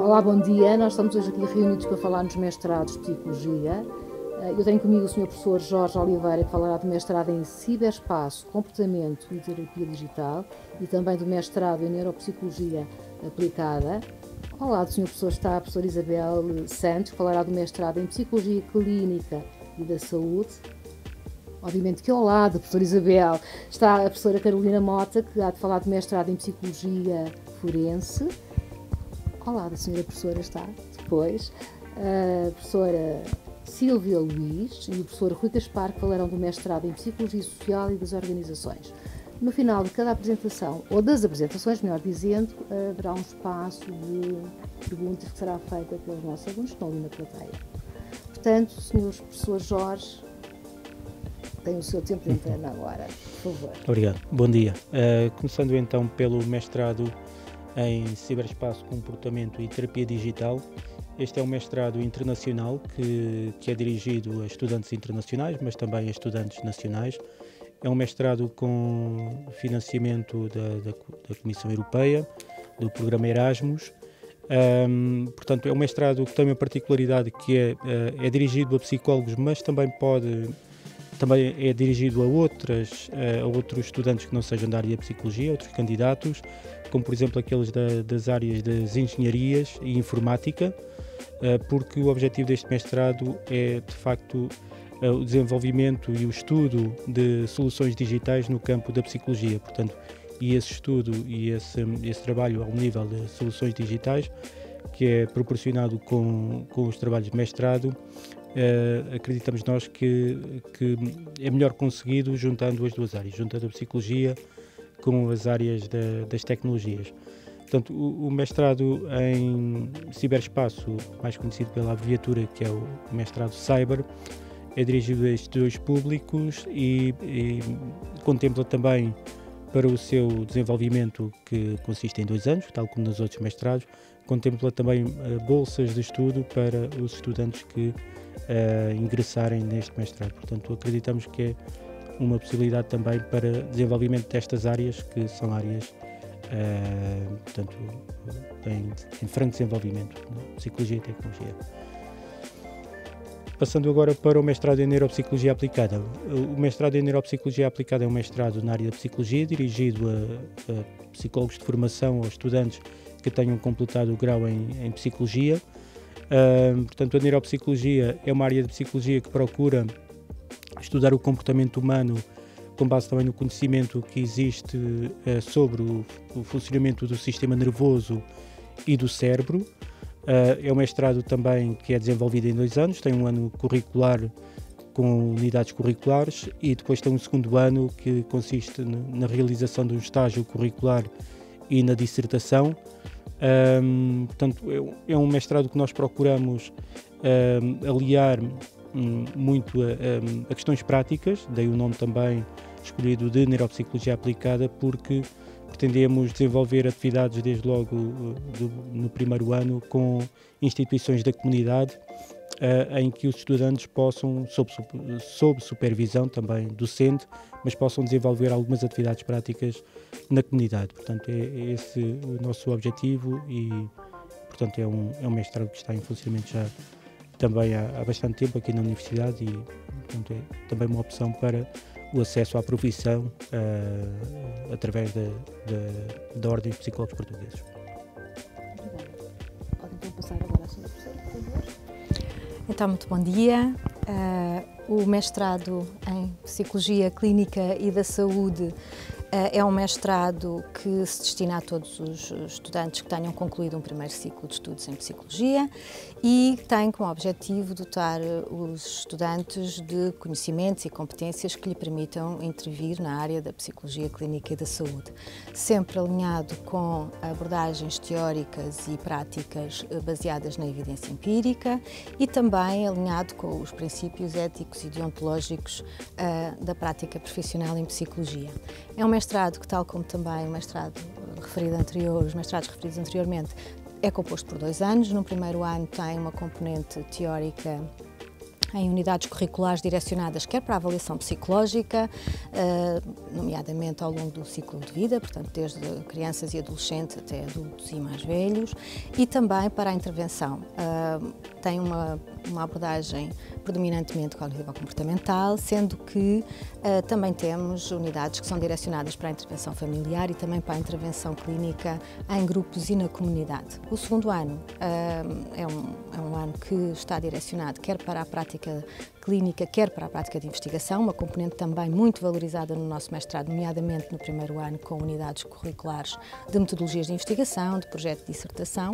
Olá, bom dia. Nós estamos hoje aqui reunidos para falar nos mestrados de Psicologia. Eu tenho comigo o Sr. Professor Jorge Oliveira, que falará do mestrado em Ciberespaço, Comportamento e Terapia Digital e também do mestrado em Neuropsicologia Aplicada. Ao lado do Sr. Professor está a Professora Isabel Santos, que falará do mestrado em Psicologia Clínica e da Saúde. Obviamente que ao lado da Professora Isabel está a Professora Carolina Mota, que há de falar do mestrado em Psicologia Forense. Ao lado da Sra. Professora está depois a Professora Sílvia Luís e o Professor Rui Gaspar, que falarão do mestrado em Psicologia Social e das Organizações. No final de cada apresentação, ou das apresentações, melhor dizendo, haverá um espaço de perguntas que será feita pelos nossos alunos que estão ali na plateia. Portanto, Sr. Professor Jorge, tem o seu tempo de antena agora, por favor. Obrigado. Bom dia. Começando então pelo mestrado em Ciberespaço, Comportamento e Terapia Digital. Este é um mestrado internacional que é dirigido a estudantes internacionais, mas também a estudantes nacionais. É um mestrado com financiamento da Comissão Europeia, do programa Erasmus. Portanto, é um mestrado que tem uma particularidade que é dirigido a psicólogos, mas também é dirigido a outros estudantes que não sejam da área de psicologia, outros candidatos, como por exemplo aqueles das áreas das engenharias e informática, porque o objetivo deste mestrado é de facto o desenvolvimento e o estudo de soluções digitais no campo da psicologia. Portanto, e esse estudo e esse trabalho ao nível de soluções digitais, que é proporcionado com os trabalhos de mestrado, acreditamos nós que é melhor conseguido juntando as duas áreas, juntando a psicologia com as áreas das tecnologias. Portanto, o mestrado em ciberespaço, mais conhecido pela abreviatura, que é o mestrado Cyber, é dirigido a estes dois públicos e contempla também para o seu desenvolvimento, que consiste em 2 anos, tal como nos outros mestrados, contempla também bolsas de estudo para os estudantes que ingressarem neste mestrado. Portanto, acreditamos que é uma possibilidade também para desenvolvimento destas áreas, que são áreas portanto, em franco desenvolvimento, psicologia e tecnologia. Passando agora para o mestrado em Neuropsicologia Aplicada. O mestrado em Neuropsicologia Aplicada é um mestrado na área da psicologia, dirigido a psicólogos de formação ou estudantes que tenham completado o grau em psicologia. Portanto, a neuropsicologia é uma área de psicologia que procura estudar o comportamento humano com base também no conhecimento que existe sobre o funcionamento do sistema nervoso e do cérebro. É um mestrado também que é desenvolvido em 2 anos, tem um ano curricular com unidades curriculares e depois tem um segundo ano que consiste na realização de um estágio curricular e na dissertação. Portanto, é um mestrado que nós procuramos aliar muito a questões práticas, daí o nome também escolhido de Neuropsicologia Aplicada, porque pretendemos desenvolver atividades desde logo no primeiro ano com instituições da comunidade em que os estudantes possam, sob supervisão também docente, mas possam desenvolver algumas atividades práticas na comunidade. Portanto, é esse o nosso objetivo e, portanto, é um mestrado que está em funcionamento já também há bastante tempo aqui na Universidade e, portanto, é também uma opção para o acesso à profissão através da Ordem dos Psicólogos Portugueses. Obrigada. Pode então passar agora à senhora professora, por favor. Então, muito bom dia. O mestrado em Psicologia Clínica e da Saúde é um mestrado que se destina a todos os estudantes que tenham concluído um primeiro ciclo de estudos em Psicologia e tem como objetivo dotar os estudantes de conhecimentos e competências que lhe permitam intervir na área da Psicologia Clínica e da Saúde, sempre alinhado com abordagens teóricas e práticas baseadas na evidência empírica e também alinhado com os princípios éticos e deontológicos da prática profissional em Psicologia. É um mestrado que, tal como também o mestrado referido anterior, os mestrados referidos anteriormente, é composto por 2 anos. No primeiro ano tem uma componente teórica em unidades curriculares direcionadas quer para a avaliação psicológica, nomeadamente ao longo do ciclo de vida, portanto desde crianças e adolescentes até adultos e mais velhos, e também para a intervenção. Tem uma abordagem predominantemente cognitivo-comportamental, sendo que também temos unidades que são direcionadas para a intervenção familiar e também para a intervenção clínica em grupos e na comunidade. O segundo ano é um ano que está direcionado quer para a prática clínica, quer para a prática de investigação, uma componente também muito valorizada no nosso mestrado, nomeadamente no primeiro ano, com unidades curriculares de metodologias de investigação, de projeto de dissertação,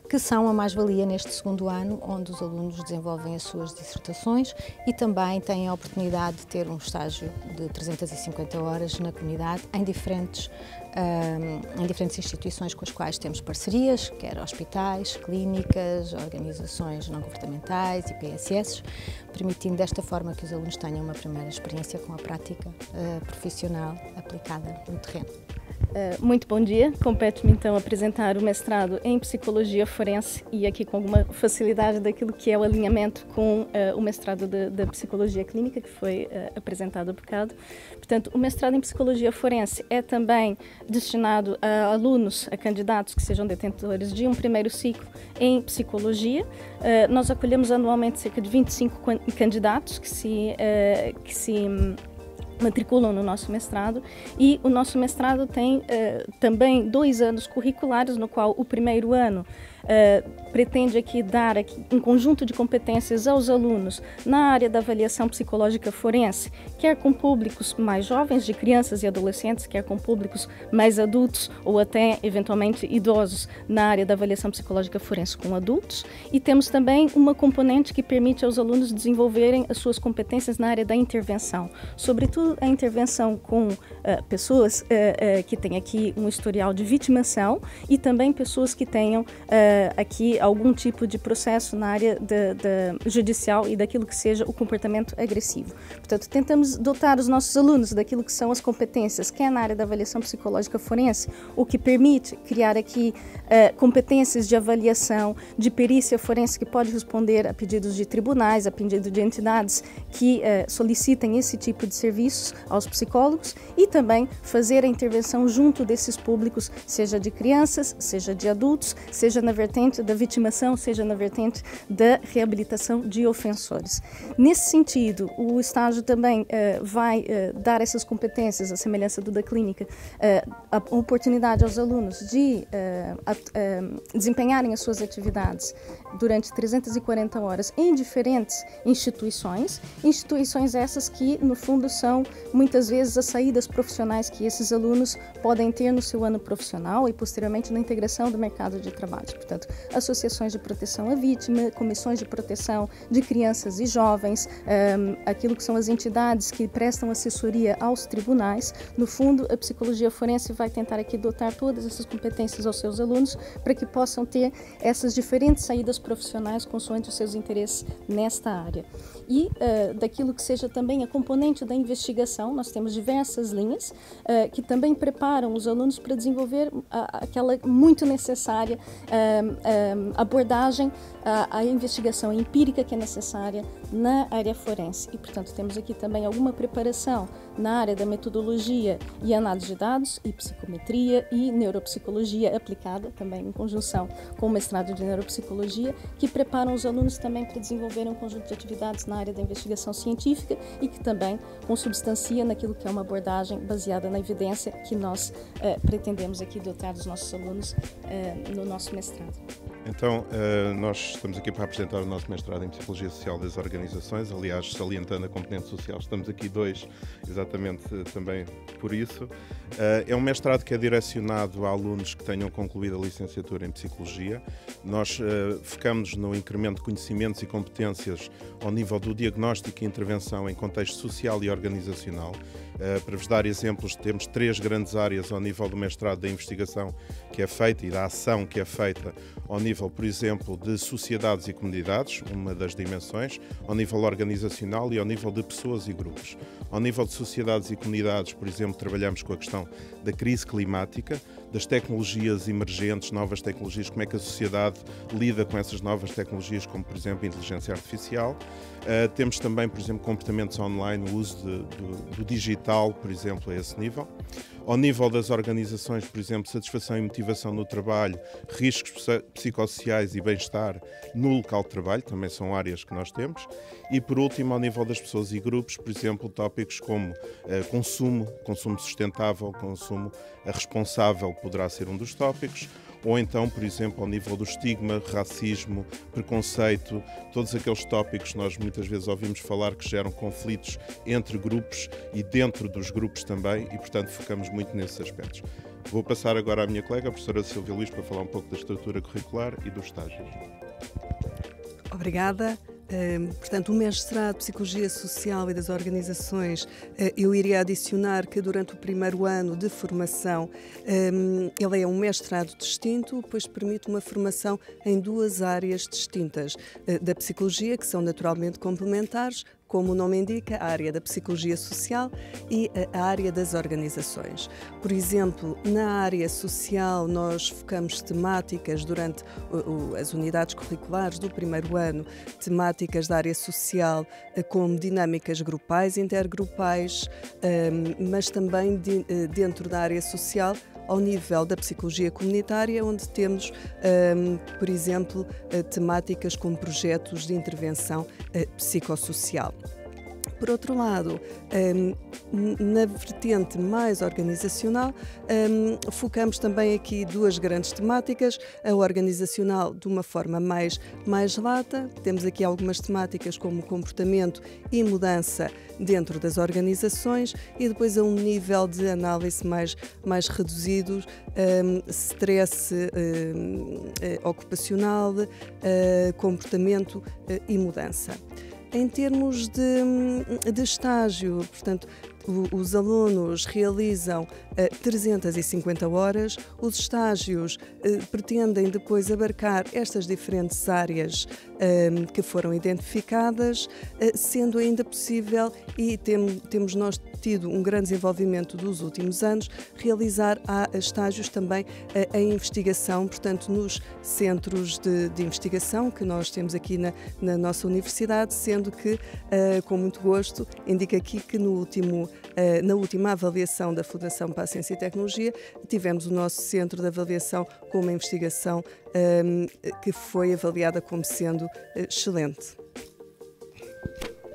que são a mais-valia neste segundo ano, onde os alunos desenvolvem as suas dissertações e também têm a oportunidade de ter um estágio de 350 horas na comunidade em diferentes instituições com as quais temos parcerias, quer hospitais, clínicas, organizações não-governamentais e PSS, permitindo desta forma que os alunos tenham uma primeira experiência com a prática profissional aplicada no terreno. Muito bom dia, compete-me então apresentar o mestrado em Psicologia Forense e aqui com alguma facilidade daquilo que é o alinhamento com o mestrado da Psicologia Clínica que foi apresentado há bocado. Portanto, o mestrado em Psicologia Forense é também destinado a alunos, a candidatos que sejam detentores de um primeiro ciclo em Psicologia. Nós acolhemos anualmente cerca de 25 candidatos que se matriculam no nosso mestrado, e o nosso mestrado tem também 2 anos curriculares, no qual o primeiro ano pretende dar um conjunto de competências aos alunos na área da avaliação psicológica forense, quer com públicos mais jovens, de crianças e adolescentes, quer com públicos mais adultos ou até, eventualmente, idosos na área da avaliação psicológica forense com adultos. E temos também uma componente que permite aos alunos desenvolverem as suas competências na área da intervenção, sobretudo a intervenção com pessoas que têm aqui um historial de vitimação e também pessoas que tenham aqui algum tipo de processo na área judicial e daquilo que seja o comportamento agressivo. Portanto, tentamos dotar os nossos alunos daquilo que são as competências, que é na área da avaliação psicológica forense, o que permite criar aqui competências de avaliação, de perícia forense, que pode responder a pedidos de tribunais, a pedidos de entidades que solicitem esse tipo de serviços aos psicólogos, e também fazer a intervenção junto desses públicos, seja de crianças, seja de adultos, seja na vertente da vitimação, seja na vertente da reabilitação de ofensores. Nesse sentido, o estágio também vai dar essas competências, a semelhança do da clínica, a oportunidade aos alunos de desempenharem as suas atividades durante 340 horas em diferentes instituições essas que, no fundo, são muitas vezes as saídas profissionais que esses alunos podem ter no seu ano profissional e, posteriormente, na integração do mercado de trabalho. Portanto, associações de proteção à vítima, comissões de proteção de crianças e jovens, aquilo que são as entidades que prestam assessoria aos tribunais. No fundo, a psicologia forense vai tentar aqui dotar todas essas competências aos seus alunos para que possam ter essas diferentes saídas profissionais consoante os seus interesses nesta área. E daquilo que seja também a componente da investigação, nós temos diversas linhas que também preparam os alunos para desenvolver aquela muito necessária abordagem à investigação empírica que é necessária na área forense. E, portanto, temos aqui também alguma preparação na área da metodologia e análise de dados e psicometria e neuropsicologia aplicada, também em conjunção com o mestrado de neuropsicologia, que preparam os alunos também para desenvolverem um conjunto de atividades na área da investigação científica e que também consubstancia naquilo que é uma abordagem baseada na evidência que nós pretendemos aqui dotar dos nossos alunos no nosso mestrado. Então, nós estamos aqui para apresentar o nosso mestrado em Psicologia Social das Organizações, aliás, salientando a componente social, estamos aqui 2, exatamente também por isso. É um mestrado que é direcionado a alunos que tenham concluído a licenciatura em Psicologia. Nós focamos no incremento de conhecimentos e competências ao nível do diagnóstico e intervenção em contexto social e organizacional. Para vos dar exemplos, temos 3 grandes áreas ao nível do mestrado da investigação que é feita e da ação que é feita ao nível, por exemplo, de sociedades e comunidades, uma das dimensões, ao nível organizacional e ao nível de pessoas e grupos. Ao nível de sociedades e comunidades, por exemplo, trabalhamos com a questão da crise climática, das tecnologias emergentes, novas tecnologias, como é que a sociedade lida com essas novas tecnologias, como por exemplo a inteligência artificial. Temos também, por exemplo, comportamentos online, o uso do digital, por exemplo, a esse nível. Ao nível das organizações, por exemplo, satisfação e motivação no trabalho, riscos psicossociais e bem-estar no local de trabalho, também são áreas que nós temos. E, por último, ao nível das pessoas e grupos, por exemplo, tópicos como consumo sustentável, consumo responsável poderá ser um dos tópicos, ou então, por exemplo, ao nível do estigma, racismo, preconceito, todos aqueles tópicos que nós muitas vezes ouvimos falar que geram conflitos entre grupos e dentro dos grupos também, e portanto focamos muito nesses aspectos. Vou passar agora à minha colega, a professora Silvia Luís, para falar um pouco da estrutura curricular e dos estágios. Obrigada. Portanto, o mestrado de Psicologia Social e das Organizações, eu iria adicionar que durante o primeiro ano de formação, ele é um mestrado distinto, pois permite uma formação em duas áreas distintas da psicologia, que são naturalmente complementares, como o nome indica, a área da psicologia social e a área das organizações. Por exemplo, na área social nós focamos temáticas durante as unidades curriculares do primeiro ano, temáticas da área social como dinâmicas grupais, intergrupais, mas também dentro da área social ao nível da psicologia comunitária, onde temos, por exemplo, temáticas como projetos de intervenção psicossocial. Por outro lado, na vertente mais organizacional, focamos também aqui duas grandes temáticas, a organizacional de uma forma mais lata, temos aqui algumas temáticas como comportamento e mudança dentro das organizações e depois a um nível de análise mais reduzido, stress ocupacional, comportamento e mudança. Em termos de estágio, portanto, os alunos realizam 350 horas, os estágios pretendem depois abarcar estas diferentes áreas que foram identificadas, sendo ainda possível, e temos nós tido um grande desenvolvimento dos últimos anos, realizar estágios também em investigação, portanto, nos centros de investigação que nós temos aqui na nossa universidade, sendo que, com muito gosto, indico aqui que na última avaliação da Fundação para a Ciência e Tecnologia, tivemos o nosso centro de avaliação com uma investigação que foi avaliada como sendo excelente.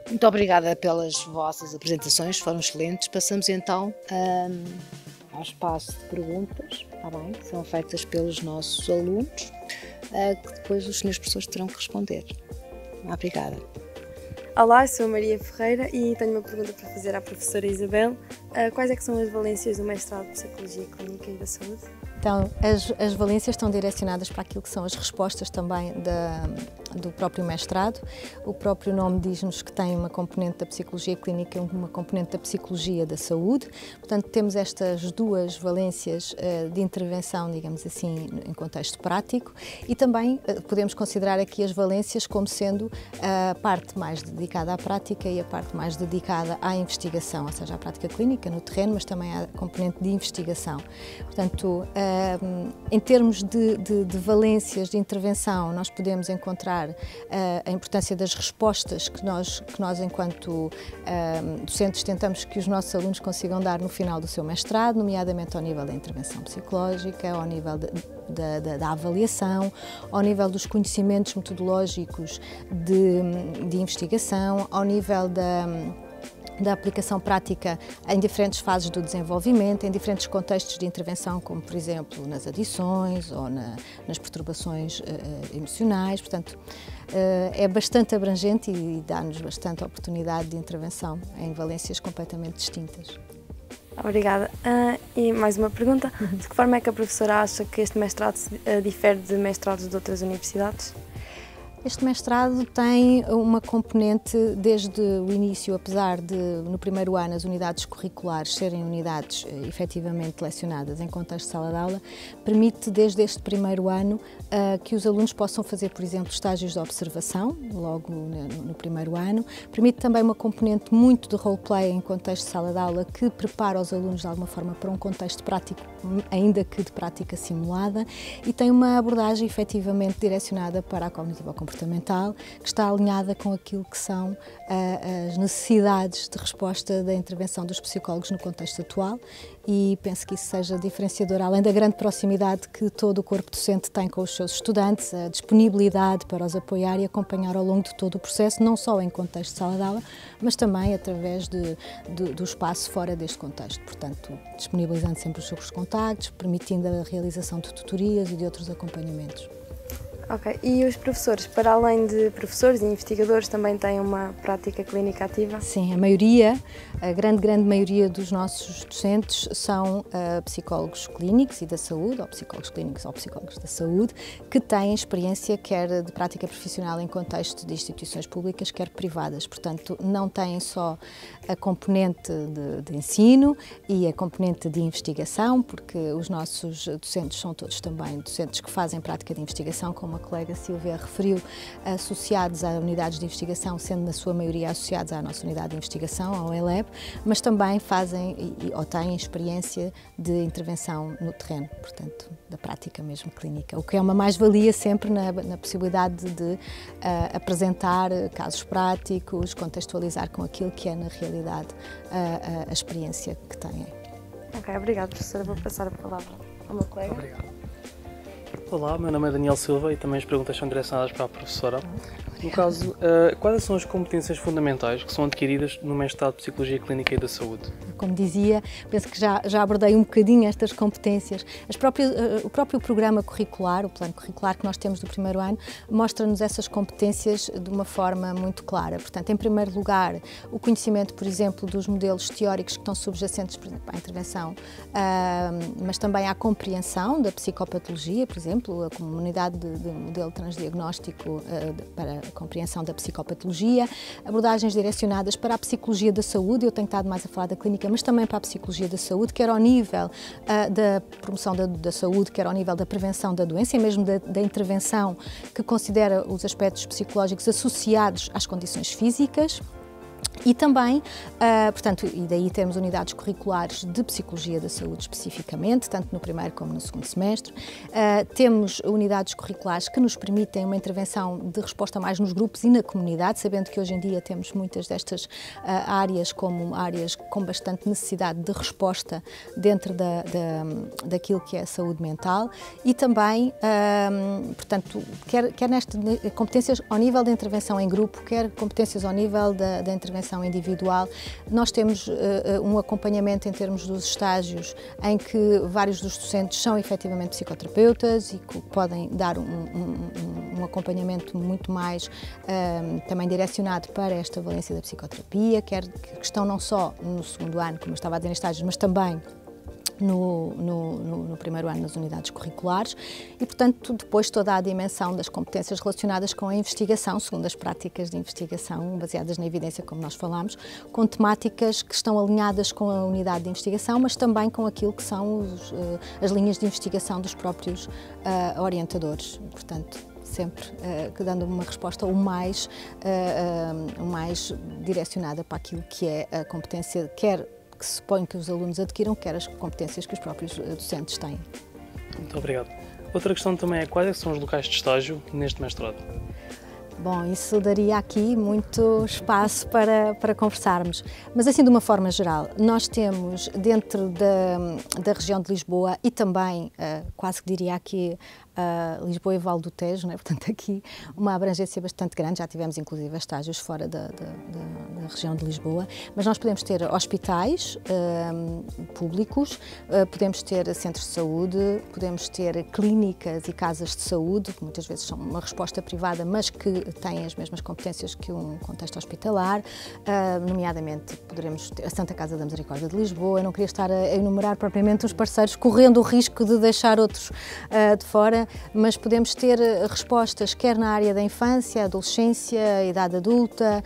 Muito obrigada pelas vossas apresentações, foram excelentes. Passamos então ao espaço de perguntas, está bem? Que são feitas pelos nossos alunos, que depois os senhores professores terão que responder. Obrigada. Olá, sou a Maria Ferreira e tenho uma pergunta para fazer à professora Isabel. Quais é que são as valências do mestrado de Psicologia Clínica e da Saúde? Então, as valências estão direcionadas para aquilo que são as respostas também do próprio mestrado. O próprio nome diz-nos que tem uma componente da psicologia clínica e uma componente da psicologia da saúde. Portanto, temos estas duas valências de intervenção, digamos assim, em contexto prático, e também podemos considerar aqui as valências como sendo a parte mais dedicada à prática e a parte mais dedicada à investigação, ou seja, à prática clínica no terreno, mas também à componente de investigação. Portanto, em termos de valências de intervenção, nós podemos encontrar a importância das respostas que nós enquanto docentes, tentamos que os nossos alunos consigam dar no final do seu mestrado, nomeadamente ao nível da intervenção psicológica, ao nível da avaliação, ao nível dos conhecimentos metodológicos de investigação, ao nível da aplicação prática em diferentes fases do desenvolvimento, em diferentes contextos de intervenção, como por exemplo nas adições ou nas perturbações emocionais. Portanto, é bastante abrangente e dá-nos bastante oportunidade de intervenção em valências completamente distintas. Obrigada. E mais uma pergunta. De que forma é que a professora acha que este mestrado difere de mestrados de outras universidades? Este mestrado tem uma componente desde o início, apesar de no primeiro ano as unidades curriculares serem unidades efetivamente lecionadas em contexto de sala de aula, permite desde este primeiro ano que os alunos possam fazer, por exemplo, estágios de observação, logo no primeiro ano. Permite também uma componente muito de roleplay em contexto de sala de aula que prepara os alunos de alguma forma para um contexto prático, ainda que de prática simulada, e tem uma abordagem efetivamente direcionada para a cognitivo-comportamental, que está alinhada com aquilo que são as necessidades de resposta da intervenção dos psicólogos no contexto atual, e penso que isso seja diferenciador, além da grande proximidade que todo o corpo docente tem com os seus estudantes, a disponibilidade para os apoiar e acompanhar ao longo de todo o processo, não só em contexto de sala de aula, mas também através do espaço fora deste contexto. Portanto, disponibilizando sempre os seus contactos, permitindo a realização de tutorias e de outros acompanhamentos. Ok, e os professores, para além de professores e investigadores, também têm uma prática clínica ativa? Sim, a maioria, a grande maioria dos nossos docentes são psicólogos clínicos e da saúde, ou psicólogos clínicos ou psicólogos da saúde, que têm experiência quer de prática profissional em contexto de instituições públicas, quer privadas. Portanto, não têm só a componente de ensino e a componente de investigação, porque os nossos docentes são todos também docentes que fazem prática de investigação, como a colega Silvia referiu, associados a unidades de investigação, sendo na sua maioria associados à nossa unidade de investigação, ao ELEB, mas também fazem ou têm experiência de intervenção no terreno, portanto, da prática mesmo clínica, o que é uma mais-valia sempre na possibilidade de apresentar casos práticos, contextualizar com aquilo que é na realidade a experiência que têm. Ok, obrigada, professora. Vou passar a palavra ao meu colega. Obrigado. Olá, meu nome é Daniel Silva e também as perguntas são direcionadas para a professora. No caso, quais são as competências fundamentais que são adquiridas no mestrado de Psicologia Clínica e da Saúde? Como dizia, penso que já abordei um bocadinho estas competências. O próprio programa curricular, o plano curricular que nós temos do primeiro ano, mostra-nos essas competências de uma forma muito clara. Portanto, em primeiro lugar, o conhecimento, por exemplo, dos modelos teóricos que estão subjacentes, por exemplo, à intervenção, mas também à compreensão da psicopatologia, por exemplo, a comunidade de modelo transdiagnóstico para a compreensão da psicopatologia, abordagens direcionadas para a psicologia da saúde. Eu tenho estado mais a falar da clínica, mas também para a psicologia da saúde, quer ao nível da promoção da saúde, quer ao nível da prevenção da doença e mesmo da intervenção que considera os aspectos psicológicos associados às condições físicas. E também, portanto, e daí temos unidades curriculares de Psicologia da Saúde especificamente, tanto no primeiro como no segundo semestre. Temos unidades curriculares que nos permitem uma intervenção de resposta mais nos grupos e na comunidade, sabendo que hoje em dia temos muitas destas áreas como áreas com bastante necessidade de resposta dentro daquilo que é a saúde mental. E também, portanto, quer nestas competências ao nível da intervenção em grupo, quer competências ao nível da intervenção individual, nós temos um acompanhamento em termos dos estágios em que vários dos docentes são efetivamente psicoterapeutas e que podem dar um acompanhamento muito mais também direcionado para esta valência da psicoterapia, quer que estão não só no segundo ano, como eu estava a dizer, em estágios, mas também no primeiro ano nas unidades curriculares e, portanto, depois toda a dimensão das competências relacionadas com a investigação, segundo as práticas de investigação baseadas na evidência, como nós falámos, com temáticas que estão alinhadas com a unidade de investigação, mas também com aquilo que são as linhas de investigação dos próprios orientadores. Portanto, sempre dando uma resposta o mais direcionada para aquilo que é a competência, quer que se supõe que os alunos adquiram, quer as competências que os próprios docentes têm. Muito obrigado. Outra questão também é quais são os locais de estágio neste mestrado? Bom, isso daria aqui muito espaço para conversarmos, mas assim de uma forma geral, nós temos dentro da região de Lisboa e também, quase que diria aqui, Lisboa e Vale do Tejo, né? Portanto aqui uma abrangência bastante grande, já tivemos inclusive estágios fora da região de Lisboa, mas nós podemos ter hospitais públicos, podemos ter centros de saúde, podemos ter clínicas e casas de saúde, que muitas vezes são uma resposta privada, mas que têm as mesmas competências que um contexto hospitalar, nomeadamente poderemos ter a Santa Casa da Misericórdia de Lisboa. Eu não queria estar a enumerar propriamente os parceiros, correndo o risco de deixar outros de fora, mas podemos ter respostas quer na área da infância, adolescência, idade adulta,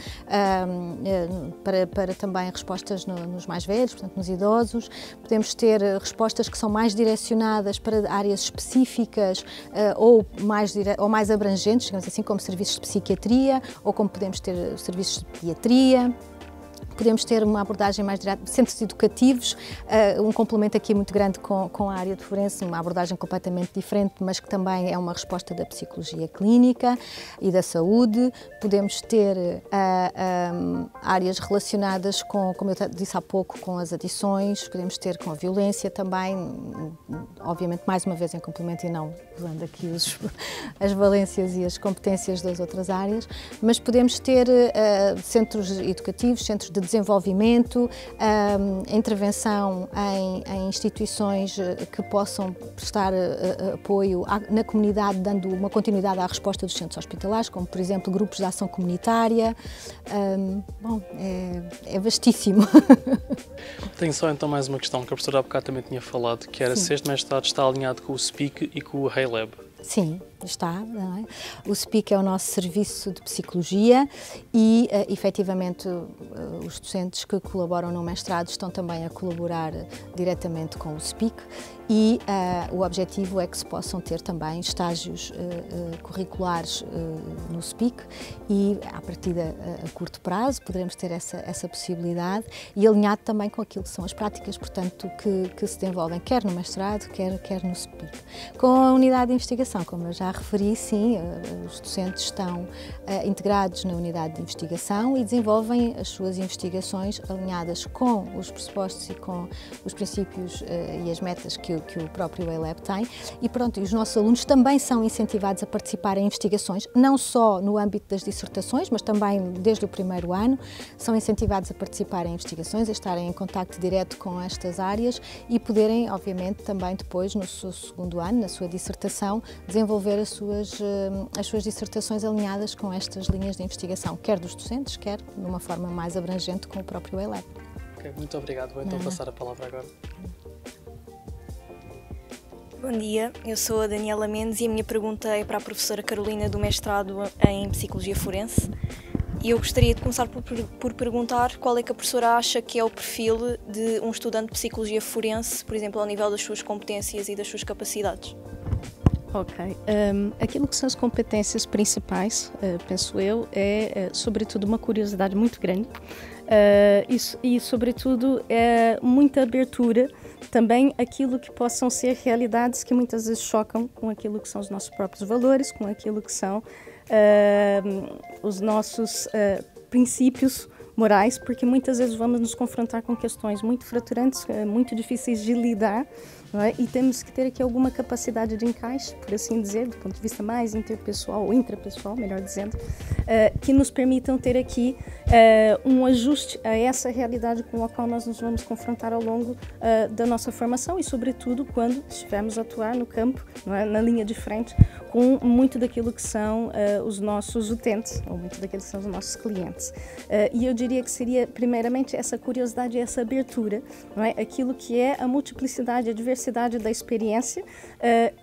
para também respostas nos mais velhos, portanto nos idosos. Podemos ter respostas que são mais direcionadas para áreas específicas ou mais abrangentes, digamos assim, como serviços de psiquiatria ou como podemos ter serviços de pediatria. Podemos ter uma abordagem mais direta, centros educativos, um complemento aqui muito grande com a área de forense, uma abordagem completamente diferente, mas que também é uma resposta da psicologia clínica e da saúde. Podemos ter áreas relacionadas com, como eu disse há pouco, com as adições, podemos ter com a violência também, obviamente mais uma vez em complemento e não usando aqui as valências e as competências das outras áreas, mas podemos ter centros educativos, centros de desenvolvimento, intervenção em instituições que possam prestar apoio na comunidade, dando uma continuidade à resposta dos centros hospitalares, como por exemplo grupos de ação comunitária. Bom, é vastíssimo. Tenho só então mais uma questão que a professora há bocado também tinha falado, que era se este mestrado está alinhado com o SPIC e com o HeyLab. Sim, está. Não é? O SPIC é o nosso serviço de psicologia e, efetivamente, os docentes que colaboram no mestrado estão também a colaborar diretamente com o SPIC e o objetivo é que se possam ter também estágios curriculares no SPIC e, a partir a curto prazo, poderemos ter essa possibilidade e alinhado também com aquilo que são as práticas, portanto, que se desenvolvem quer no mestrado, quer no SPIC. Com a unidade de investigação, como eu já referi, sim, os docentes estão integrados na unidade de investigação e desenvolvem as suas investigações alinhadas com os pressupostos e com os princípios e as metas que o próprio HeyLab tem. E pronto, e os nossos alunos também são incentivados a participar em investigações, não só no âmbito das dissertações, mas também desde o primeiro ano, são incentivados a participar em investigações, a estarem em contacto direto com estas áreas e poderem, obviamente, também depois, no seu segundo ano, na sua dissertação, desenvolver as suas dissertações alinhadas com estas linhas de investigação, quer dos docentes, quer de uma forma mais abrangente com o próprio HeyLab. Okay, muito obrigado. Vou então passar a palavra agora. Bom dia, eu sou a Daniela Mendes e a minha pergunta é para a professora Carolina do mestrado em Psicologia Forense. E eu gostaria de começar por perguntar qual é que a professora acha que é o perfil de um estudante de Psicologia Forense, por exemplo, ao nível das suas competências e das suas capacidades. Ok. Aquilo que são as competências principais, penso eu, é sobretudo uma curiosidade muito grande e sobretudo muita abertura também aquilo que possam ser realidades que muitas vezes chocam com aquilo que são os nossos próprios valores, com aquilo que são os nossos princípios morais, porque muitas vezes vamos nos confrontar com questões muito fraturantes, muito difíceis de lidar, não é? E temos que ter aqui alguma capacidade de encaixe, por assim dizer, do ponto de vista mais interpessoal ou intrapessoal, melhor dizendo, que nos permitam ter aqui um ajuste a essa realidade com a qual nós nos vamos confrontar ao longo da nossa formação e, sobretudo, quando estivermos a atuar no campo, não é? Na linha de frente, com muito daquilo que são os nossos utentes, ou muito daquilo que são os nossos clientes. E eu diria que seria, primeiramente, essa curiosidade e essa abertura, não é? Aquilo que é a multiplicidade, a diversidade da experiência,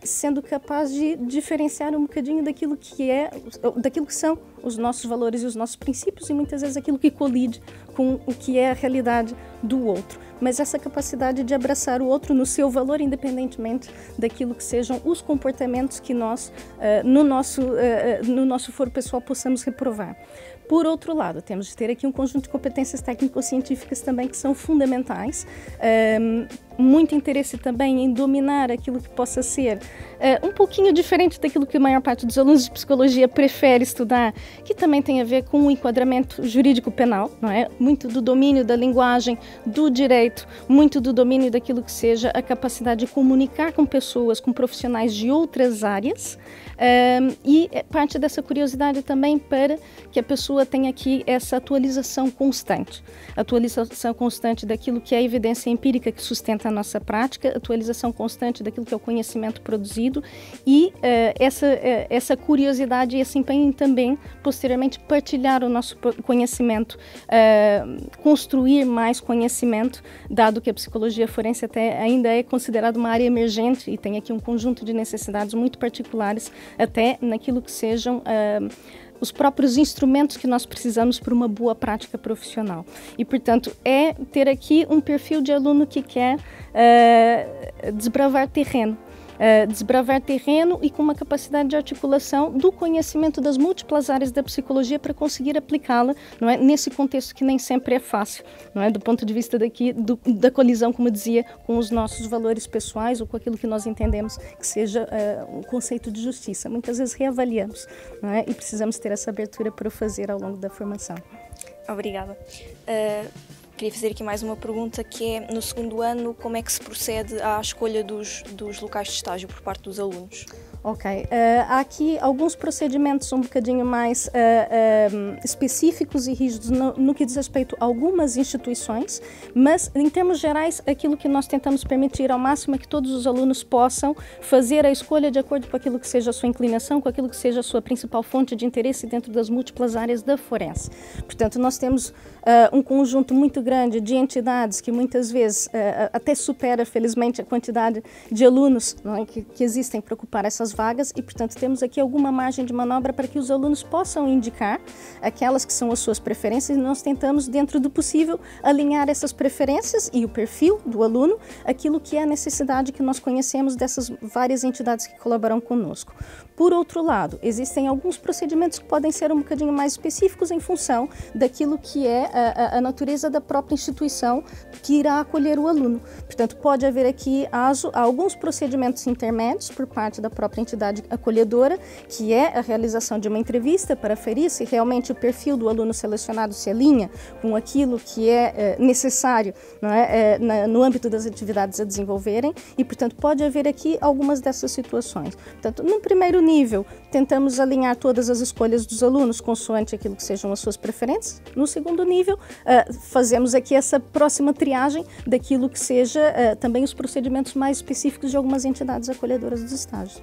sendo capaz de diferenciar um bocadinho daquilo que são os nossos valores e os nossos princípios e muitas vezes aquilo que colide com o que é a realidade do outro. Mas essa capacidade de abraçar o outro no seu valor, independentemente daquilo que sejam os comportamentos que nós, no nosso foro pessoal, possamos reprovar. Por outro lado, temos de ter aqui um conjunto de competências técnico-científicas também que são fundamentais, muito interesse também em dominar aquilo que possa ser um pouquinho diferente daquilo que a maior parte dos alunos de psicologia prefere estudar, que também tem a ver com o enquadramento jurídico penal, não é? muito do domínio da linguagem, do direito, muito do domínio daquilo que seja a capacidade de comunicar com pessoas, com profissionais de outras áreas, e parte dessa curiosidade também para que a pessoa tenha aqui essa atualização constante daquilo que é a evidência empírica que sustenta a nossa prática, atualização constante daquilo que é o conhecimento produzido e essa curiosidade e esse empenho em também, posteriormente, partilhar o nosso conhecimento, construir mais conhecimento, dado que a psicologia forense ainda é considerada uma área emergente e tem aqui um conjunto de necessidades muito particulares, até naquilo que sejam os próprios instrumentos que nós precisamos para uma boa prática profissional. E, portanto, é ter aqui um perfil de aluno que quer desbravar terreno e com uma capacidade de articulação do conhecimento das múltiplas áreas da psicologia para conseguir aplicá-la, não é, nesse contexto que nem sempre é fácil, não é, do ponto de vista da colisão, como eu dizia, com os nossos valores pessoais ou com aquilo que nós entendemos que seja um conceito de justiça. Muitas vezes reavaliamos, não é, e precisamos ter essa abertura para o fazer ao longo da formação. Obrigada. Queria fazer aqui mais uma pergunta, que é, no segundo ano, como é que se procede à escolha dos locais de estágio por parte dos alunos? Ok, há aqui alguns procedimentos um bocadinho mais específicos e rígidos no que diz respeito a algumas instituições, mas em termos gerais aquilo que nós tentamos permitir ao máximo é que todos os alunos possam fazer a escolha de acordo com aquilo que seja a sua inclinação, com aquilo que seja a sua principal fonte de interesse dentro das múltiplas áreas da forense. Portanto, nós temos um conjunto muito grande de entidades que muitas vezes até supera, felizmente, a quantidade de alunos, não é, que existem para ocupar essas vagas e, portanto, temos aqui alguma margem de manobra para que os alunos possam indicar aquelas que são as suas preferências e nós tentamos, dentro do possível, alinhar essas preferências e o perfil do aluno, aquilo que é a necessidade que nós conhecemos dessas várias entidades que colaboram conosco. Por outro lado, existem alguns procedimentos que podem ser um bocadinho mais específicos em função daquilo que é a natureza da própria instituição que irá acolher o aluno. Portanto, pode haver aqui alguns procedimentos intermédios por parte da própria entidade acolhedora, que é a realização de uma entrevista para aferir se realmente o perfil do aluno selecionado se alinha com aquilo que é necessário, não é, no âmbito das atividades a desenvolverem e, portanto, pode haver aqui algumas dessas situações. Portanto, no primeiro nível, tentamos alinhar todas as escolhas dos alunos consoante aquilo que sejam as suas preferências. No segundo nível, fazemos aqui essa próxima triagem daquilo que seja também os procedimentos mais específicos de algumas entidades acolhedoras dos estágios.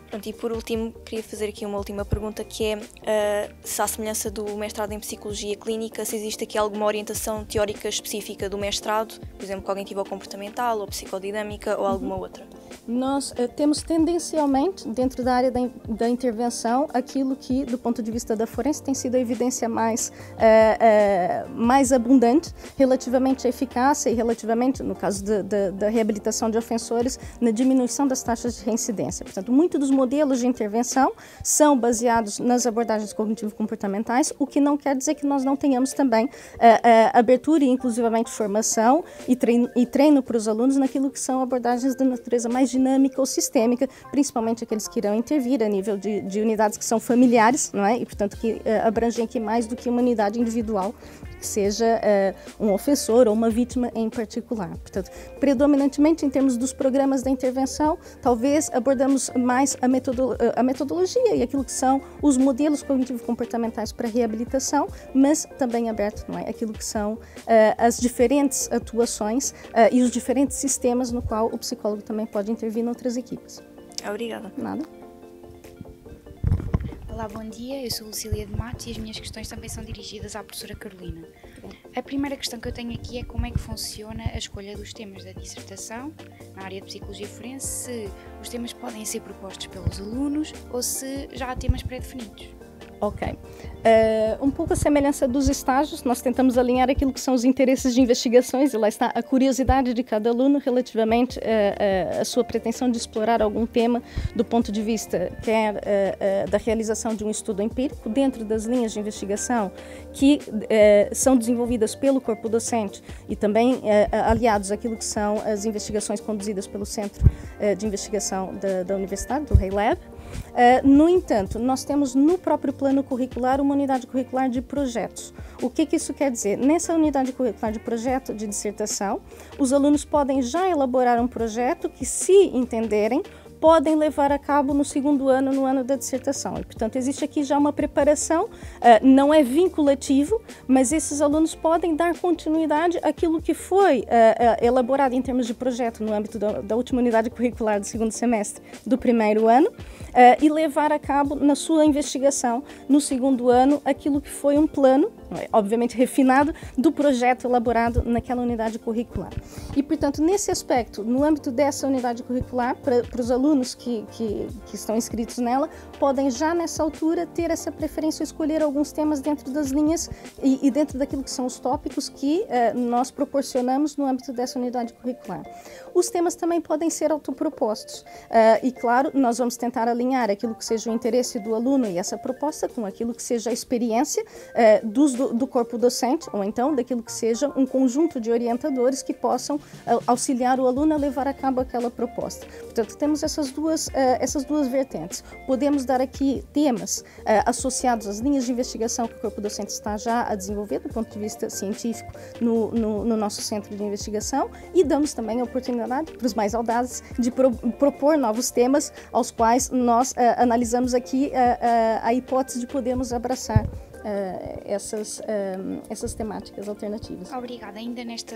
Pronto, e por último, queria fazer aqui uma última pergunta, que é se à semelhança do mestrado em Psicologia Clínica, se existe aqui alguma orientação teórica específica do mestrado, por exemplo, cognitivo-comportamental ou psicodinâmica ou alguma outra? Nós temos tendencialmente, dentro da área da intervenção, aquilo que, do ponto de vista da forense, tem sido a evidência mais abundante relativamente à eficácia e relativamente, no caso da reabilitação de ofensores, na diminuição das taxas de reincidência. Portanto, muitos dos modelos de intervenção são baseados nas abordagens cognitivo-comportamentais, o que não quer dizer que nós não tenhamos também abertura e inclusivamente formação e treino para os alunos naquilo que são abordagens de natureza mais dinâmica ou sistêmica, principalmente aqueles que irão intervir a nível de unidades que são familiares, não é? E, portanto, que abrangem aqui mais do que uma unidade individual, que seja um ofensor ou uma vítima em particular. Portanto, predominantemente em termos dos programas da intervenção, talvez abordamos mais a metodologia e aquilo que são os modelos cognitivo-comportamentais para reabilitação, mas também aberto, não é? Aquilo que são as diferentes atuações e os diferentes sistemas no qual o psicólogo também pode intervir em outras equipes. Obrigada. Nada. Olá, bom dia. Eu sou Lucília de Matos e as minhas questões também são dirigidas à professora Carolina. A primeira questão que eu tenho aqui é como é que funciona a escolha dos temas da dissertação na área de Psicologia Forense, se os temas podem ser propostos pelos alunos ou se já há temas pré-definidos. Ok. Um pouco a semelhança dos estágios, nós tentamos alinhar aquilo que são os interesses de investigações e lá está a curiosidade de cada aluno relativamente à sua pretensão de explorar algum tema do ponto de vista quer da realização de um estudo empírico dentro das linhas de investigação que são desenvolvidas pelo corpo docente e também aliados àquilo que são as investigações conduzidas pelo Centro de Investigação da Universidade, do REILab. No entanto, nós temos no próprio plano curricular uma unidade curricular de projetos. O que isso quer dizer? Nessa unidade curricular de projeto de dissertação, os alunos podem já elaborar um projeto que, se entenderem, podem levar a cabo no segundo ano, no ano da dissertação. E, portanto, existe aqui já uma preparação, não é vinculativo, mas esses alunos podem dar continuidade àquilo que foi elaborado em termos de projeto no âmbito da última unidade curricular do segundo semestre do primeiro ano e levar a cabo na sua investigação no segundo ano aquilo que foi um plano, obviamente refinado, do projeto elaborado naquela unidade curricular. E, portanto, nesse aspecto, no âmbito dessa unidade curricular, para os alunos que estão inscritos nela, podem já nessa altura ter essa preferência, escolher alguns temas dentro das linhas e dentro daquilo que são os tópicos que nós proporcionamos no âmbito dessa unidade curricular. Os temas também podem ser autopropostos e, claro, nós vamos tentar alinhar aquilo que seja o interesse do aluno e essa proposta com aquilo que seja a experiência do corpo docente, ou então daquilo que seja um conjunto de orientadores que possam auxiliar o aluno a levar a cabo aquela proposta. Portanto, temos essas duas vertentes. Podemos dar aqui temas associados às linhas de investigação que o corpo docente está já a desenvolver do ponto de vista científico no nosso centro de investigação, e damos também a oportunidade para os mais audazes de propor novos temas aos quais nós analisamos aqui a hipótese de podermos abraçar essas temáticas alternativas. Obrigada. Ainda nesta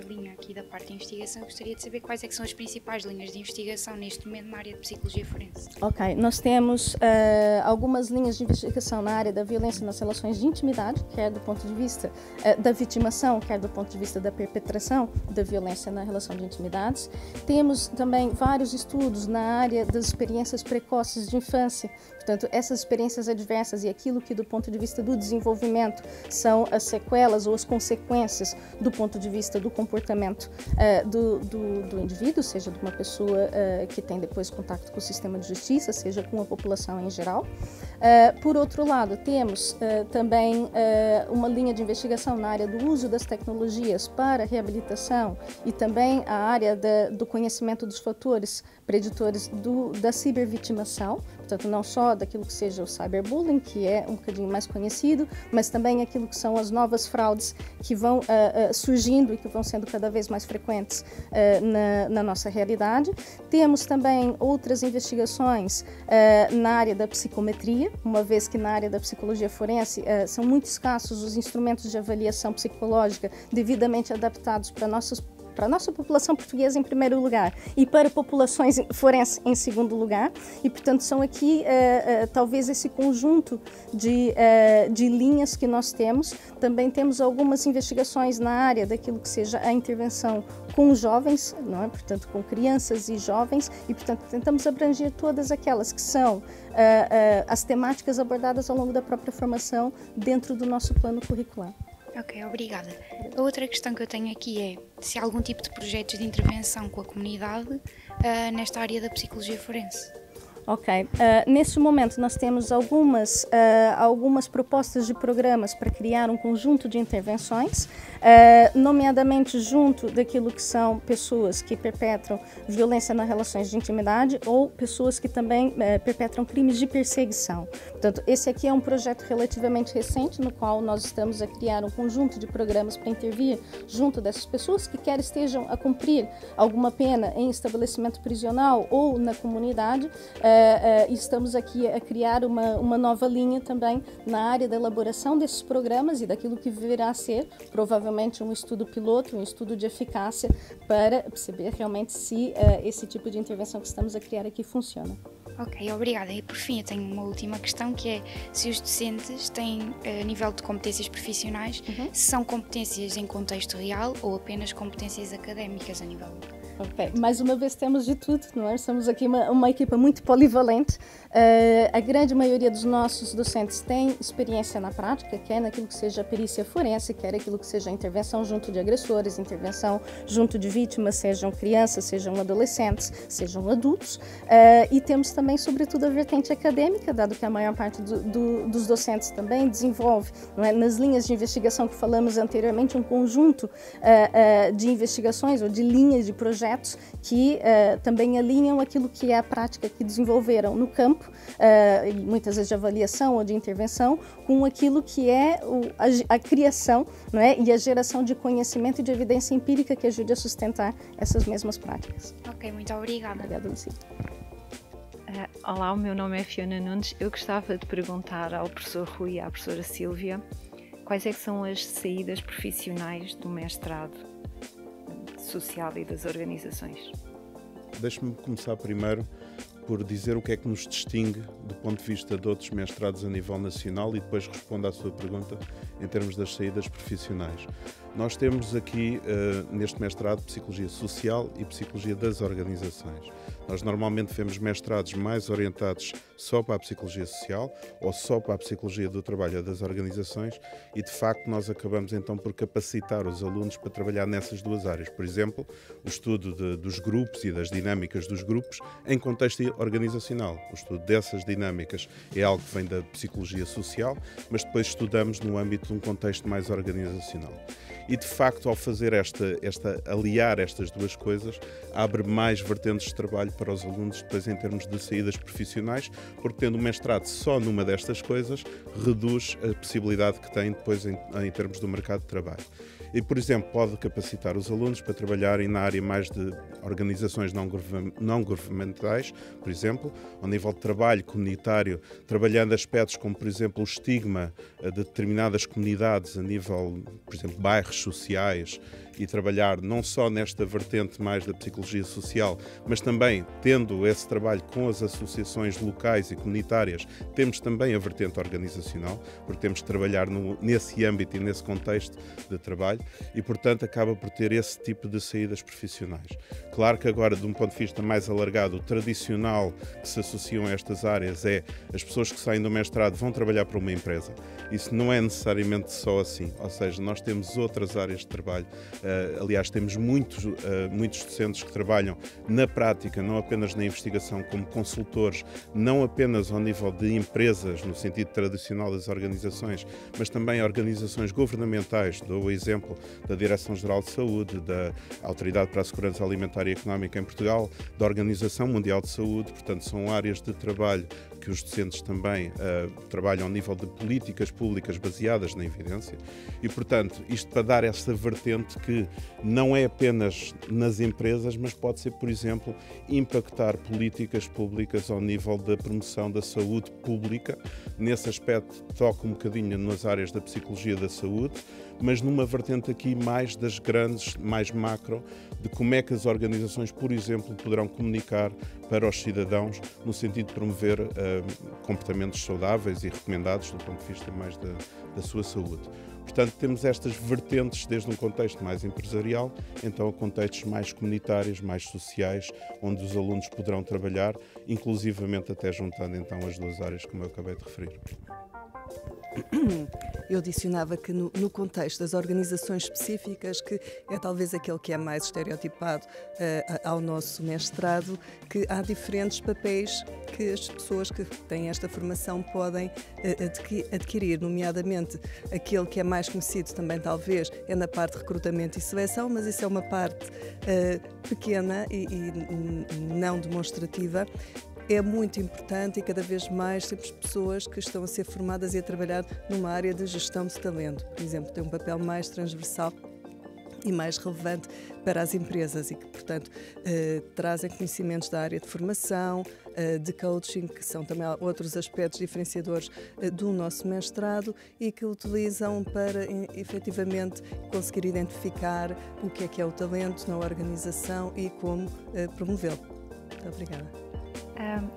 linha aqui da parte de investigação, gostaria de saber quais é que são as principais linhas de investigação neste momento na área de psicologia forense. Ok, nós temos algumas linhas de investigação na área da violência nas relações de intimidade, quer do ponto de vista da vitimação, quer do ponto de vista da perpetração da violência na relação de intimidades. Temos também vários estudos na área das experiências precoces de infância, portanto, essas experiências adversas e aquilo que do ponto de vista do desenvolvimento são as sequelas ou as consequências do ponto de vista do comportamento do indivíduo, seja de uma pessoa que tem depois contato com o sistema de justiça, seja com a população em geral. Por outro lado, temos também uma linha de investigação na área do uso das tecnologias para reabilitação e também a área do conhecimento dos fatores preditores da cibervitimação, portanto, não só daquilo que seja o cyberbullying, que é um bocadinho mais conhecido, mas também aquilo que são as novas fraudes que vão surgindo e que vão sendo cada vez mais frequentes na nossa realidade. Temos também outras investigações na área da psicometria, uma vez que na área da psicologia forense são muito escassos os instrumentos de avaliação psicológica devidamente adaptados para a nossa população portuguesa em primeiro lugar e para populações forenses em segundo lugar, e portanto são aqui talvez esse conjunto de linhas que nós temos. Também temos algumas investigações na área daquilo que seja a intervenção com jovens, não é? Portanto com crianças e jovens, e portanto tentamos abranger todas aquelas que são as temáticas abordadas ao longo da própria formação dentro do nosso plano curricular. Ok, obrigada. A outra questão que eu tenho aqui é se há algum tipo de projetos de intervenção com a comunidade nesta área da psicologia forense. Ok, neste momento nós temos algumas propostas de programas para criar um conjunto de intervenções, nomeadamente junto daquilo que são pessoas que perpetram violência nas relações de intimidade ou pessoas que também perpetram crimes de perseguição. Portanto, esse aqui é um projeto relativamente recente no qual nós estamos a criar um conjunto de programas para intervir junto dessas pessoas que quer estejam a cumprir alguma pena em estabelecimento prisional ou na comunidade. Estamos aqui a criar uma nova linha também na área da elaboração desses programas e daquilo que virá a ser provavelmente um estudo piloto, um estudo de eficácia para perceber realmente se esse tipo de intervenção que estamos a criar aqui funciona. Ok, obrigada. E por fim, eu tenho uma última questão, que é se os docentes têm nível de competências profissionais, se são competências em contexto real ou apenas competências académicas a nível local. Ok, mais uma vez temos de tudo, não é? Somos aqui uma equipa muito polivalente. A grande maioria dos nossos docentes tem experiência na prática, quer naquilo que seja a perícia forense, quer aquilo que seja a intervenção junto de agressores, intervenção junto de vítimas, sejam crianças, sejam adolescentes, sejam adultos. E temos também, sobretudo, a vertente acadêmica, dado que a maior parte dos docentes também desenvolve, não é? Nas linhas de investigação que falamos anteriormente, um conjunto de investigações ou de linhas de projetos projetos que também alinham aquilo que é a prática que desenvolveram no campo, e muitas vezes de avaliação ou de intervenção, com aquilo que é a criação, não é? E a geração de conhecimento e de evidência empírica que ajude a sustentar essas mesmas práticas. Ok, muito obrigada. Obrigada, Lucia. Olá, o meu nome é Fiona Nunes. Eu gostava de perguntar ao professor Rui e à professora Sílvia quais é que são as saídas profissionais do mestrado social e das organizações. Deixe-me começar primeiro por dizer o que é que nos distingue do ponto de vista de outros mestrados a nível nacional e depois respondo à sua pergunta em termos das saídas profissionais. Nós temos aqui, neste mestrado, Psicologia Social e Psicologia das Organizações. Nós normalmente vemos mestrados mais orientados só para a Psicologia Social ou só para a Psicologia do Trabalho das Organizações e, de facto, nós acabamos então por capacitar os alunos para trabalhar nessas duas áreas. Por exemplo, o estudo dos grupos e das dinâmicas dos grupos em contexto organizacional. O estudo dessas dinâmicas é algo que vem da Psicologia Social, mas depois estudamos no âmbito de um contexto mais organizacional. E, de facto, ao fazer aliar estas duas coisas, abre mais vertentes de trabalho para os alunos depois em termos de saídas profissionais, porque tendo um mestrado só numa destas coisas, reduz a possibilidade que tem depois em termos do mercado de trabalho. E, por exemplo, pode capacitar os alunos para trabalharem na área mais de organizações não governamentais, por exemplo, ao nível de trabalho comunitário, trabalhando aspectos como, por exemplo, o estigma de determinadas comunidades a nível, por exemplo, bairros sociais, e trabalhar não só nesta vertente mais da psicologia social, mas também tendo esse trabalho com as associações locais e comunitárias, temos também a vertente organizacional, porque temos que trabalhar nesse âmbito e nesse contexto de trabalho e, portanto, acaba por ter esse tipo de saídas profissionais. Claro que agora, de um ponto de vista mais alargado, o tradicional que se associam a estas áreas é as pessoas que saem do mestrado vão trabalhar para uma empresa. Isso não é necessariamente só assim, ou seja, nós temos outras áreas de trabalho. Aliás, temos muitos docentes que trabalham na prática, não apenas na investigação, como consultores, não apenas ao nível de empresas, no sentido tradicional das organizações, mas também organizações governamentais. Dou o exemplo da Direção-Geral de Saúde, da Autoridade para a Segurança Alimentar e Económica em Portugal, da Organização Mundial de Saúde. Portanto, são áreas de trabalho que os docentes também trabalham ao nível de políticas públicas baseadas na evidência e, portanto, isto para dar essa vertente que não é apenas nas empresas, mas pode ser, por exemplo, impactar políticas públicas ao nível da promoção da saúde pública. Nesse aspecto, toca um bocadinho nas áreas da psicologia da saúde, mas numa vertente aqui mais das grandes, mais macro, de como é que as organizações, por exemplo, poderão comunicar para os cidadãos no sentido de promover comportamentos saudáveis e recomendados do ponto de vista mais da sua saúde. Portanto, temos estas vertentes desde um contexto mais empresarial, então a contextos mais comunitários, mais sociais, onde os alunos poderão trabalhar, inclusivamente até juntando então as duas áreas como eu acabei de referir. Eu adicionava que no contexto das organizações específicas, que é talvez aquele que é mais estereotipado ao nosso mestrado, que há diferentes papéis que as pessoas que têm esta formação podem adquirir, nomeadamente aquele que é mais conhecido também talvez é na parte de recrutamento e seleção, mas isso é uma parte pequena e não demonstrativa. É muito importante e cada vez mais temos pessoas que estão a ser formadas e a trabalhar numa área de gestão de talento. Por exemplo, tem um papel mais transversal e mais relevante para as empresas e que, portanto, trazem conhecimentos da área de formação, de coaching, que são também outros aspectos diferenciadores do nosso mestrado e que utilizam para, efetivamente, conseguir identificar o que é o talento na organização e como promovê-lo. Muito obrigada.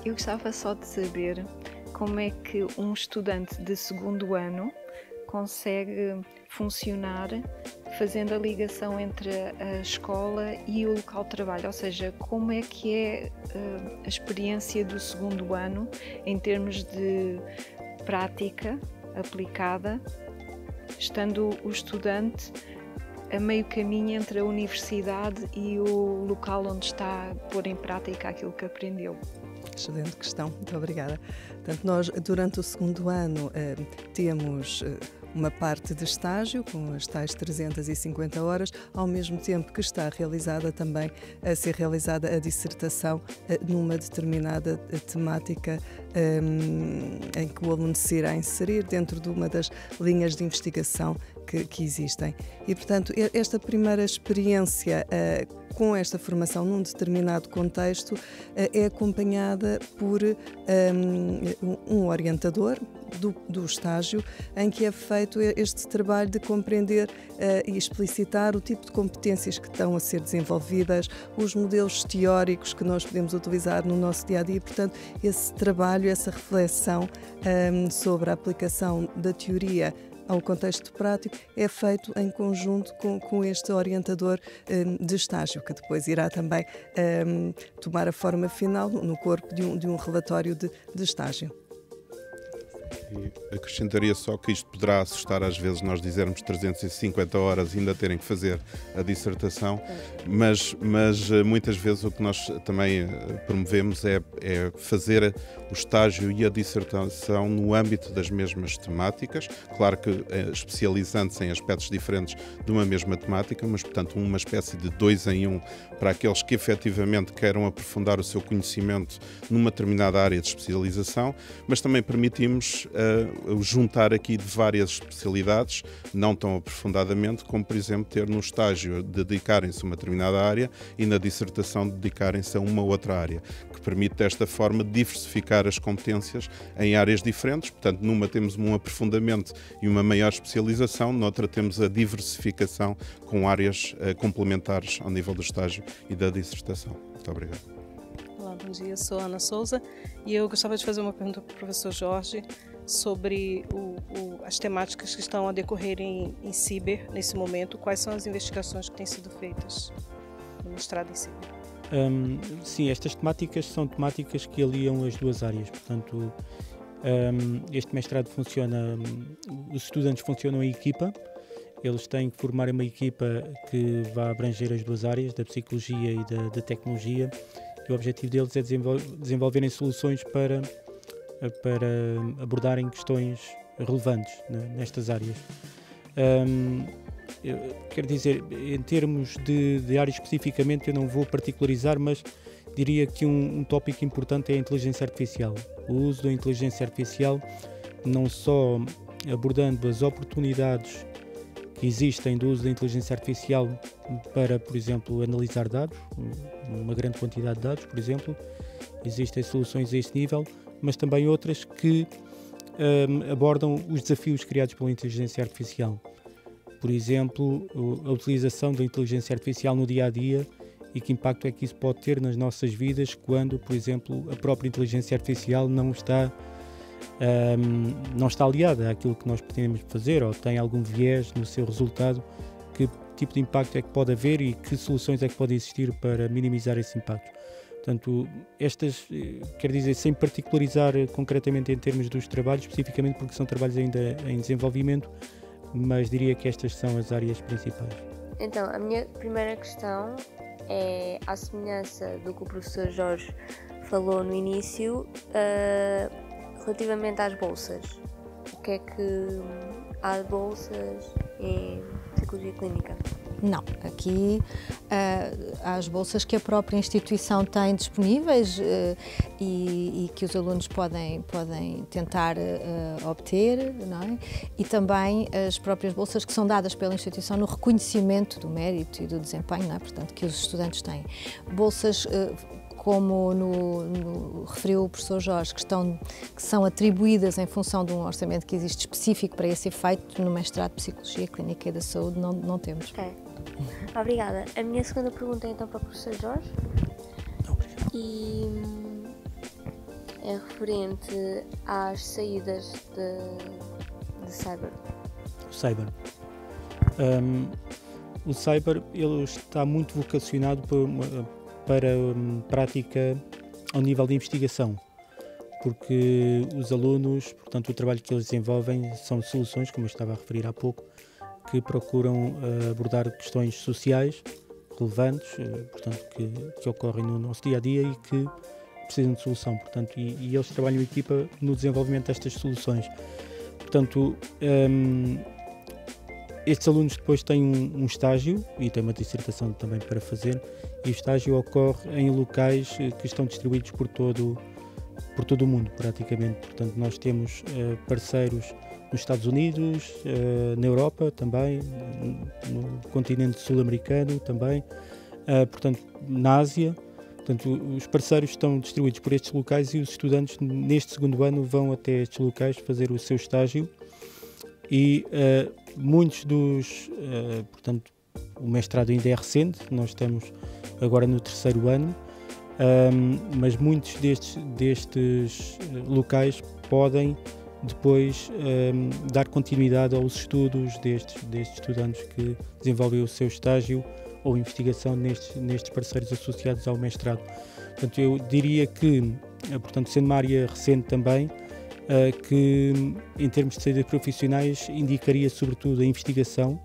Eu gostava só de saber como é que um estudante de segundo ano consegue funcionar fazendo a ligação entre a escola e o local de trabalho, ou seja, como é que é a experiência do segundo ano em termos de prática aplicada, estando o estudante a meio caminho entre a universidade e o local onde está a pôr em prática aquilo que aprendeu. Excelente questão, muito obrigada. Portanto, nós, durante o segundo ano, temos uma parte de estágio, com as tais 350 horas, ao mesmo tempo que está realizada também a ser realizada a dissertação numa determinada temática em que o aluno se irá inserir dentro de uma das linhas de investigação que existem. E, portanto, esta primeira experiência com esta formação num determinado contexto é acompanhada por um orientador do estágio, em que é feito este trabalho de compreender e explicitar o tipo de competências que estão a ser desenvolvidas, os modelos teóricos que nós podemos utilizar no nosso dia-a-dia. Portanto, esse trabalho, essa reflexão sobre a aplicação da teoria ao contexto prático é feito em conjunto com este orientador de estágio, que depois irá também tomar a forma final no corpo de um relatório de estágio. E acrescentaria só que isto poderá assustar às vezes nós dizermos 350 horas e ainda terem que fazer a dissertação, mas muitas vezes o que nós também promovemos é fazer o estágio e a dissertação no âmbito das mesmas temáticas, claro que especializando-se em aspectos diferentes de uma mesma temática, mas portanto uma espécie de 2 em 1 para aqueles que efetivamente queiram aprofundar o seu conhecimento numa determinada área de especialização, mas também permitimos juntar aqui de várias especialidades, não tão aprofundadamente, como por exemplo ter no estágio dedicarem-se a uma determinada área e na dissertação dedicarem-se a uma outra área, que permite desta forma diversificar as competências em áreas diferentes. Portanto, numa temos um aprofundamento e uma maior especialização, noutra temos a diversificação com áreas complementares ao nível do estágio e da dissertação. Muito obrigado. Olá, bom dia, sou Ana Souza e eu gostaria de fazer uma pergunta para o professor Jorge sobre as temáticas que estão a decorrer em ciber nesse momento. Quais são as investigações que têm sido feitas no mestrado em ciber? Sim, estas temáticas são temáticas que aliam as duas áreas. Portanto, este mestrado funciona, os estudantes funcionam em equipa. Eles têm que formar uma equipa que vá abranger as duas áreas, da psicologia e da tecnologia. E o objetivo deles é desenvolverem soluções para abordarem questões relevantes nestas áreas. Quero dizer, em termos de área especificamente, eu não vou particularizar, mas diria que um tópico importante é a inteligência artificial. O uso da inteligência artificial, não só abordando as oportunidades que existem do uso da inteligência artificial para, por exemplo, analisar dados, uma grande quantidade de dados, por exemplo. Existem soluções a esse nível, mas também outras que abordam os desafios criados pela inteligência artificial. Por exemplo, a utilização da inteligência artificial no dia-a-dia e que impacto é que isso pode ter nas nossas vidas quando, por exemplo, a própria inteligência artificial não está aliada àquilo que nós pretendemos fazer ou tem algum viés no seu resultado. Que tipo de impacto é que pode haver e que soluções é que podem existir para minimizar esse impacto? Portanto, estas, quer dizer, sem particularizar concretamente em termos dos trabalhos, especificamente porque são trabalhos ainda em desenvolvimento, mas diria que estas são as áreas principais. Então, a minha primeira questão é, à semelhança do que o professor Jorge falou no início, relativamente às bolsas. O que é que há bolsas em psicologia clínica? Não, aqui há as bolsas que a própria instituição tem disponíveis e que os alunos podem tentar obter, não é? E também as próprias bolsas que são dadas pela instituição no reconhecimento do mérito e do desempenho, não é? Portanto, que os estudantes têm. Bolsas como referiu o professor Jorge, que são atribuídas em função de um orçamento que existe específico para esse efeito, no mestrado de Psicologia Clínica e da Saúde não temos. Ok, obrigada. A minha segunda pergunta é então para o professor Jorge. Obrigado. E é referente às saídas de cyber. O cyber ele está muito vocacionado para prática ao nível de investigação, porque os alunos, portanto, o trabalho que eles desenvolvem são soluções, como eu estava a referir há pouco, que procuram abordar questões sociais relevantes, portanto, que ocorrem no nosso dia-a-dia e que precisam de solução, portanto, e eles trabalham em equipa no desenvolvimento destas soluções. Portanto, estes alunos depois têm um estágio e têm uma dissertação também para fazer, e o estágio ocorre em locais que estão distribuídos por todo o mundo, praticamente. Portanto, nós temos parceiros nos Estados Unidos, na Europa também, no continente sul-americano também, portanto, na Ásia. Portanto, os parceiros estão distribuídos por estes locais e os estudantes neste segundo ano vão até estes locais fazer o seu estágio e muitos portanto, o mestrado ainda é recente, nós estamos agora no terceiro ano, mas muitos destes locais podem depois dar continuidade aos estudos destes estudantes que desenvolvem o seu estágio ou investigação nestes parceiros associados ao mestrado. Portanto, eu diria que, portanto, sendo uma área recente também, que em termos de saídas profissionais indicaria sobretudo a investigação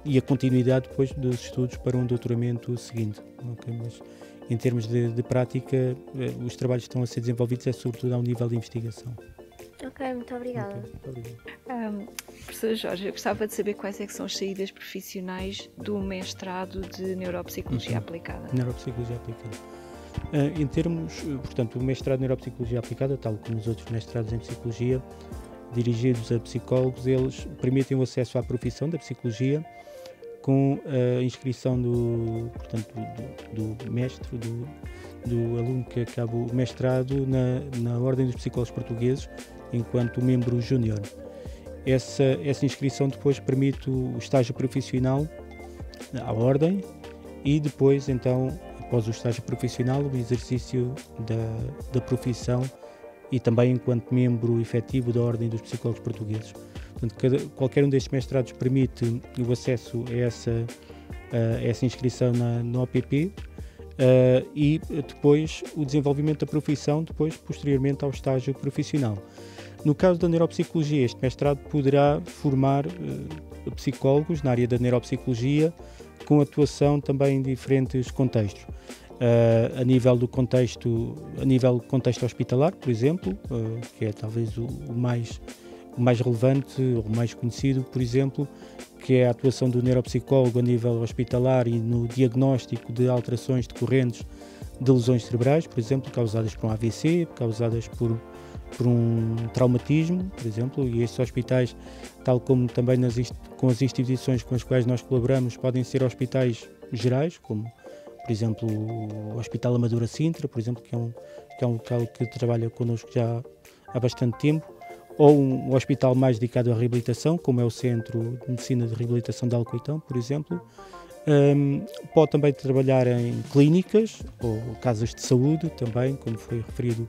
e a continuidade depois dos estudos para um doutoramento seguinte. Okay? Mas em termos de prática, os trabalhos que estão a ser desenvolvidos é sobretudo ao nível de investigação. Ok, muito obrigada. Okay, muito obrigado. Professor Jorge, eu gostava de saber quais é que são as saídas profissionais do mestrado de Neuropsicologia Aplicada. Neuropsicologia Aplicada. Em termos, portanto, o mestrado de Neuropsicologia Aplicada, tal como os outros mestrados em Psicologia, dirigidos a psicólogos, eles permitem o acesso à profissão da Psicologia com a inscrição do mestre, do aluno que acaba o mestrado na Ordem dos Psicólogos Portugueses, enquanto membro júnior. Essa inscrição depois permite o estágio profissional à Ordem e depois, então, após o estágio profissional, o exercício da profissão e também enquanto membro efetivo da Ordem dos Psicólogos Portugueses. Portanto, qualquer um destes mestrados permite o acesso a essa inscrição na OPP e depois o desenvolvimento da profissão, posteriormente ao estágio profissional. No caso da neuropsicologia, este mestrado poderá formar psicólogos na área da neuropsicologia com atuação também em diferentes contextos. A nível contexto hospitalar, por exemplo, que é talvez o mais relevante, o mais conhecido, por exemplo, que é a atuação do neuropsicólogo a nível hospitalar e no diagnóstico de alterações decorrentes de lesões cerebrais, por exemplo, causadas por um AVC, causadas por um traumatismo, por exemplo, e estes hospitais, tal como também com as instituições com as quais nós colaboramos, podem ser hospitais gerais, como, por exemplo, o Hospital Amadora Sintra, por exemplo, que é um local que trabalha connosco já há bastante tempo, ou um hospital mais dedicado à reabilitação, como é o Centro de Medicina de Reabilitação de Alcoitão, por exemplo. Pode também trabalhar em clínicas ou casas de saúde, também, como foi referido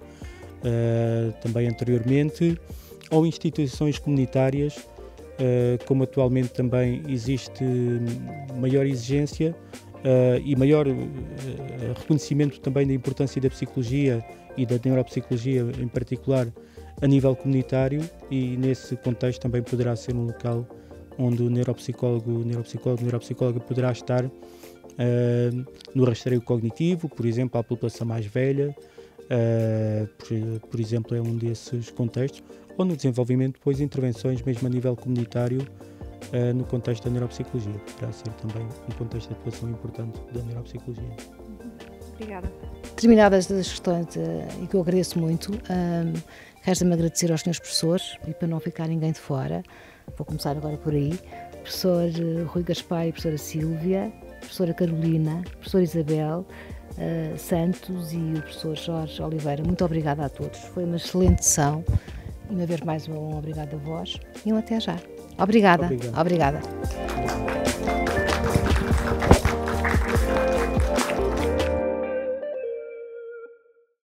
também anteriormente, ou instituições comunitárias, como atualmente também existe maior exigência e maior reconhecimento também da importância da psicologia e da neuropsicologia em particular a nível comunitário, e nesse contexto também poderá ser um local onde o neuropsicóloga poderá estar no rastreio cognitivo, por exemplo, à população mais velha, por exemplo, é um desses contextos, ou no desenvolvimento depois de intervenções mesmo a nível comunitário no contexto da neuropsicologia. Poderá ser também um contexto de atuação importante da neuropsicologia. Obrigada. Terminadas as questões, e que eu agradeço muito, resta-me agradecer aos senhores professores, e para não ficar ninguém de fora, vou começar agora por aí, professor Rui Gaspar e professora Sílvia, professora Carolina, professora Isabel Santos e o professor Jorge Oliveira. Muito obrigada a todos, foi uma excelente sessão, e uma vez mais um obrigado a vós, e um até já. Obrigada. Obrigado. Obrigada.